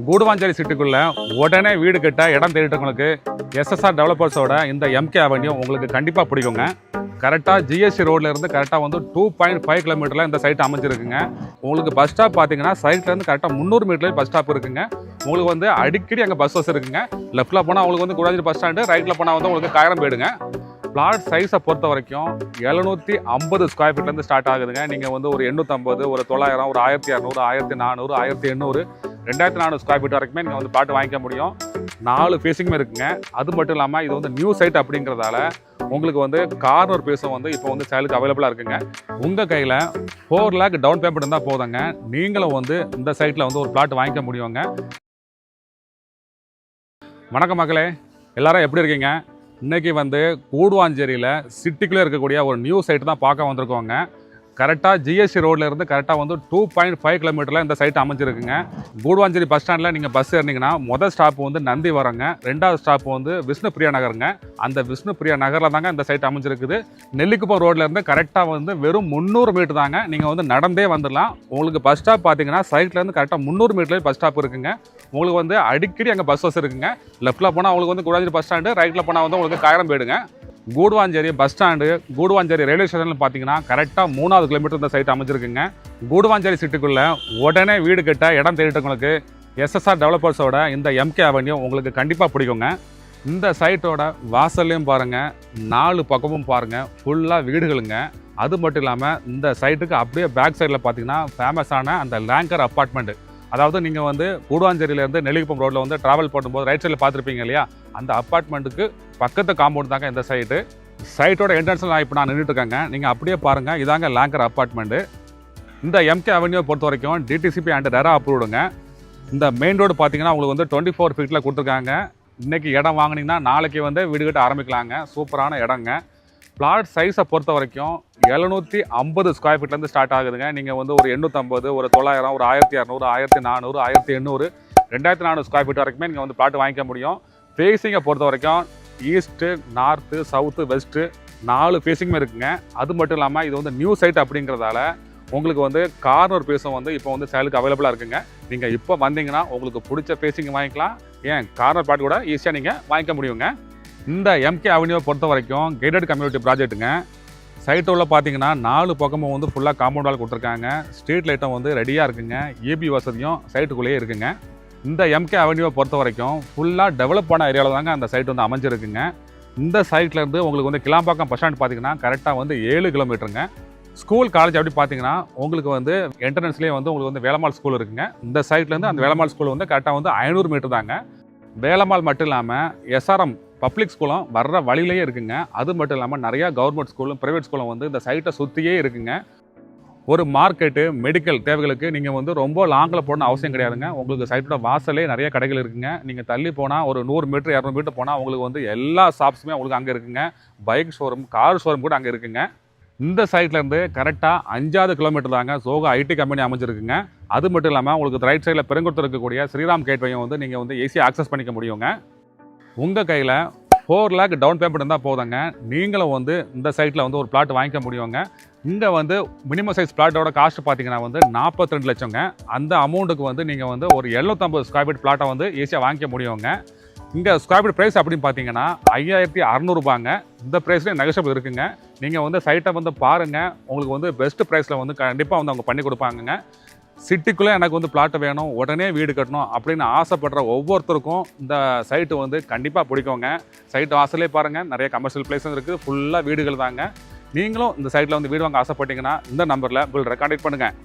கூடுவாஞ்சேரி சிட்டிக்குள்ள உடனே வீடு கட்ட இடம் தேடிட்டவங்களுக்கு எஸ்எஸ்ஆர் டெவலப்பர்ஸோட இந்த எம்கே அவென்யூ உங்களுக்கு கண்டிப்பாக பிடிக்குங்க. கரெக்டாக ஜிஎஸ்டி ரோட்ல இருந்து கரெக்டாக வந்து 2.5 கிலோமீட்டரில் இந்த சைட் அமைஞ்சிருக்குங்க. உங்களுக்கு பஸ் ஸ்டாப் பார்த்தீங்கன்னா சைட்லேருந்து கரெக்டாக 300 மீட்டர்லேயே பஸ் ஸ்டாப் இருக்குங்க. உங்களுக்கு வந்து அடிக்கடி அங்கே பஸ் வசதி இருக்குங்க. லெஃப்ட்டில் போனால் உங்களுக்கு வந்து கூடாஞ்சேரி பஸ் ஸ்டாண்டு, ரைட்டில் போனால் வந்து உங்களுக்கு காயரம்பேடுங்க. பிளாட் சைஸை பொறுத்த வரைக்கும் 750 ஸ்கொயர் ஃபீட்லேருந்து ஸ்டார்ட் ஆகுதுங்க. நீங்கள் வந்து ஒரு 850, ஒரு 900, ஒரு 1200, 1400, 1800, 2400 ஸ்கொயர் ஃபீட் வரைக்குமே நீங்கள் வந்து பிளாட் வாங்கிக்க முடியும். 4 ஃபேஸிங்குமே இருக்குங்க. அது மட்டும் இல்லாமல் இது வந்து நியூ சைட் அப்படிங்கிறதால உங்களுக்கு வந்து கார்னர் பேஸும் வந்து இப்போ வந்து சேலுக்கு அவைலபிளாக இருக்குங்க. உங்கள் கையில் 4 lakh டவுன் பேமெண்ட் இருந்தால் போதுங்க, நீங்களும் வந்து இந்த சைட்டில் வந்து ஒரு பிளாட் வாங்கிக்க முடியுங்க. வணக்கம் மக்களே, எல்லாரும் எப்படி இருக்கீங்க? இன்றைக்கி வந்து கூடுவாஞ்சேரியில் சிட்டிக்குள்ளே இருக்கக்கூடிய ஒரு நியூ சைட் தான் பார்க்க வந்திருக்கோங்க. கரெக்டாக ஜிஎஸ்டி ரோட்ல இருந்து கரெக்டாக வந்து 2.5 கிலோமீட்டரில் இந்த சைட் அமைஞ்சிருக்குங்க. கூடுவாஞ்சேரி பஸ் ஸ்டாண்டில் நீங்கள் பஸ் ஏறினீங்கன்னா முதல் ஸ்டாப் வந்து நந்தி வரங்க, 2வது ஸ்டாப் வந்து விஷ்ணுபிரியா நகருங்க. அந்த விஷ்ணுபிரியா நகரில் தாங்க இந்த சைட் அமைஞ்சிருக்குது. நெல்லிக்குப்பம் ரோட்ல இருந்து கரெக்டாக வந்து வெறும் 300 மீட்டர் தாங்க, நீங்கள் வந்து நடந்தே வந்துடலாம். உங்களுக்கு பஸ் ஸ்டாப் பார்த்தீங்கன்னா சைட்லேருந்து கரெக்டாக 300 மீட்டர்லேயே பஸ் ஸ்டாப் இருக்குங்க. உங்களுக்கு வந்து அடிக்கடி அங்கே பஸ் வசதி இருக்குங்க. லெஃப்ட்டில் போனால் உங்களுக்கு வந்து கூடாஞ்சேரி பஸ் ஸ்டாண்டு, ரைட்டில் போனால் வந்து உங்களுக்கு காயரம்பேடுங்க. Guduvancheri bus stand, Guduvancheri railway ஸ்டேஷனில் பார்த்தீங்கன்னா கரெக்டாக 3வது கிலோமீட்டர் இந்த சைட் அமைஞ்சிருக்குங்க. கூடுவாஞ்சேரி சிட்டிக்குள்ளே உடனே வீடு கட்ட இடம் தேடிட்டவங்களுக்கு எஸ்எஸ்ஆர் டெவலப்பர்ஸோட இந்த எம்கே அவென்யூ உங்களுக்கு கண்டிப்பாக பிடிக்குங்க. இந்த சைட்டோட வாசல்லையும் பாருங்கள், 4 பக்கமும் பாருங்கள், ஃபுல்லாக வீடுகளுங்க. அது மட்டும் இல்லாமல் இந்த சைட்டுக்கு அப்படியே பேக் சைடில் பார்த்தீங்கன்னா ஃபேமஸான அந்த லேங்கர் அப்பார்ட்மெண்ட். அதாவது நீங்கள் வந்து கூடுவாஞ்சேரியிலேருந்து நெல்லிக்குப்பம் ரோட்டில் வந்து ட்ராவல் பண்ணும்போது ரைட் சைடில் பார்த்துருப்பீங்க இல்லையா, அந்த அப்பார்ட்மெண்ட்டுக்கு பக்கத்து காம்பவுண்ட் தாங்க இந்த சைட்டு. சைட்டோட என்ட்ரன்ஸில் நான் இப்போ நான் நின்றுட்டு இருக்கேங்க. நீங்கள் அப்படியே பாருங்கள், இதாங்க லேங்கர் அப்பார்ட்மெண்ட்டு. இந்த எம்கே அவென்யூ பொறுத்த வரைக்கும் டிடிசிபி அண்ட் ரெரா அப்ரூவ்டுங்க. இந்த மெயின் ரோடு பார்த்தீங்கன்னா உங்களுக்கு வந்து 24 ஃபீட்டில் கொடுத்துருக்காங்க. இன்றைக்கி இடம் வாங்கினீங்கன்னா நாளைக்கு வந்து வீடு கட்ட ஆரம்பிக்கலாங்க. சூப்பரான இடங்க. பிளாட் சைஸை பொறுத்த வரைக்கும் 750 ஸ்கொயர் ஃபீட்லேருந்து ஸ்டார்ட் ஆகுதுங்க. நீங்கள் வந்து ஒரு 850, ஒரு 900, ஒரு 1200, 1400, 1800, 2400 ஸ்கொயர் ஃபீட் வரைக்குமே நீங்கள் வந்து பிளாட் வாங்கிக்க முடியும். ஃபேஸிங்கை பொறுத்த வரைக்கும் ஈஸ்ட்டு, நார்த்து, சவுத்து, வெஸ்ட்டு 4 ஃபேஸிங்குமே இருக்குங்க. அது மட்டும் இல்லாமல் இது வந்து நியூ சைட் அப்படிங்கிறதால உங்களுக்கு வந்து கார்னர் பேஸும் வந்து இப்போ வந்து சேலுக்கு அவைலபிளாக இருக்குங்க. நீங்கள் இப்போ வந்தீங்கன்னா உங்களுக்கு பிடிச்ச ஃபேஸிங் வாங்கிக்கலாம். ஏன் கார்னர் பிளாட் கூட ஈஸியாக நீங்கள் வாங்கிக்க முடியுங்க. இந்த எம்கே அவென்யூவை பொறுத்த வரைக்கும் கேட்டட் கம்யூனிட்டி ப்ராஜெக்ட்டுங்க. சைட்டு உள்ள பார்த்தீங்கன்னா 4 பக்கமும் வந்து ஃபுல்லாக காம்பவுண்ட் வால் கொடுத்துருக்காங்க. ஸ்ட்ரீட் லைட்டும் வந்து ரெடியாக இருக்குங்க. ஏபி வசதியும் சைட்டுக்குள்ளேயே இருக்குங்க. இந்த எம்கே அவென்யூவை பொறுத்த வரைக்கும் ஃபுல்லாக டெவலப் ஆன ஏரியாவில் தாங்க அந்த சைட் வந்து அமைஞ்சிருக்குங்க. இந்த சைட்லேருந்து உங்களுக்கு வந்து கிளாம்பாக்கம் பஸ் ஸ்டாண்ட் பார்த்தீங்கன்னா கரெக்டாக வந்து 7 கிலோமீட்டருங்க. ஸ்கூல் காலேஜ் அப்படி பார்த்தீங்கன்னா உங்களுக்கு வந்து என்ட்ரன்ஸ்லேயே வந்து உங்களுக்கு வந்து வேலம்மாள் ஸ்கூல் இருக்குங்க. இந்த சைட்லேருந்து அந்த வேலம்மாள் ஸ்கூல் வந்து கரெக்டாக வந்து 500 மீட்டர் தாங்க. வேலம்மாள் மட்டும் இல்லாமல் எஸ்ஆர்எம் பப்ளிக் ஸ்கூலும் வர்ற வழியிலேயே இருக்குங்க. அது மட்டும் இல்லாமல் நிறையா கவர்மெண்ட் ஸ்கூலும் ப்ரைவேட் ஸ்கூலும் வந்து இந்த சைட்டை சுற்றியே இருக்குங்க. ஒரு மார்க்கெட்டு, மெடிக்கல் தேவைகளுக்கு நீங்கள் வந்து ரொம்ப லாங்கில் போகணும்னு அவசியம் கிடையாதுங்க. உங்களுக்கு சைட்டோட வாசலே நிறைய கடைகள் இருக்குங்க. நீங்கள் தள்ளி போனால் ஒரு 100 மீட்டர் 200 மீட்டர் போனால் உங்களுக்கு வந்து எல்லா ஷாப்ஸுமே உங்களுக்கு அங்கே இருக்குங்க. பைக் ஷோரூம், கார் ஷோரூம் கூட அங்கே இருக்குங்க. இந்த சைட்லேருந்து கரெக்டாக 5வது கிலோமீட்டர் தாங்க சோகா ஐடி கம்பெனி அமைஞ்சிருக்குங்க. அது மட்டும் இல்லாமல் உங்களுக்கு ரைட் சைடில் பெருங்குளத்தில் இருக்கக்கூடிய ஸ்ரீராம் கேட்வையும் வந்து நீங்கள் வந்து ஈஸியாக ஆக்சஸ் பண்ணிக்க முடியுங்க. உங்கள் கையில் 4 lakh டவுன் பேமெண்ட் இருந்தால் போதுங்க, நீங்களும் வந்து இந்த சைட்டில் வந்து ஒரு பிளாட் வாங்கிக்க முடியுங்க. இங்கே வந்து மினிமம் சைஸ் பிளாட்டோட காஸ்ட் பார்த்தீங்கன்னா வந்து 42 லட்சங்க. அந்த அமௌண்ட்டுக்கு வந்து நீங்கள் வந்து ஒரு 750 ஸ்கொயர் ஃபீட் பிளாட்டை வந்து ஈஸியாக வாங்கிக்க முடியுங்க. இங்கே ஸ்கொயர் ஃபீட் ப்ரைஸ் அப்படின்னு பார்த்தீங்கன்னா 5600 ரூபாங்க. இந்த ப்ரைஸ்லேயும் நெகோஷியபிள் இருக்குங்க. நீங்கள் வந்து சைட்டை வந்து பாருங்கள், உங்களுக்கு வந்து பெஸ்ட் ப்ரைஸில் வந்து கண்டிப்பாக வந்து அவங்க பண்ணி கொடுப்பாங்கங்க. சிட்டிக்குள்ளே எனக்கு வந்து பிளாட் வேணும், உடனே வீடு கட்டணும் அப்படின்னு ஆசைப்படுற ஒவ்வொருத்தருக்கும் இந்த சைட்டு வந்து கண்டிப்பாக பிடிக்குங்க. சைட்டு வாசலே பாருங்கள், நிறைய கமர்ஷியல் பிளேஸும் இருக்குது, ஃபுல்லாக வீடுகள் தாங்க. நீங்களும் இந்த சைட்டில் வந்து வீடு வாங்க ஆசைப்பட்டீங்கன்னா இந்த நம்பரில் பில் கான்டாக்ட் பண்ணுங்கள்.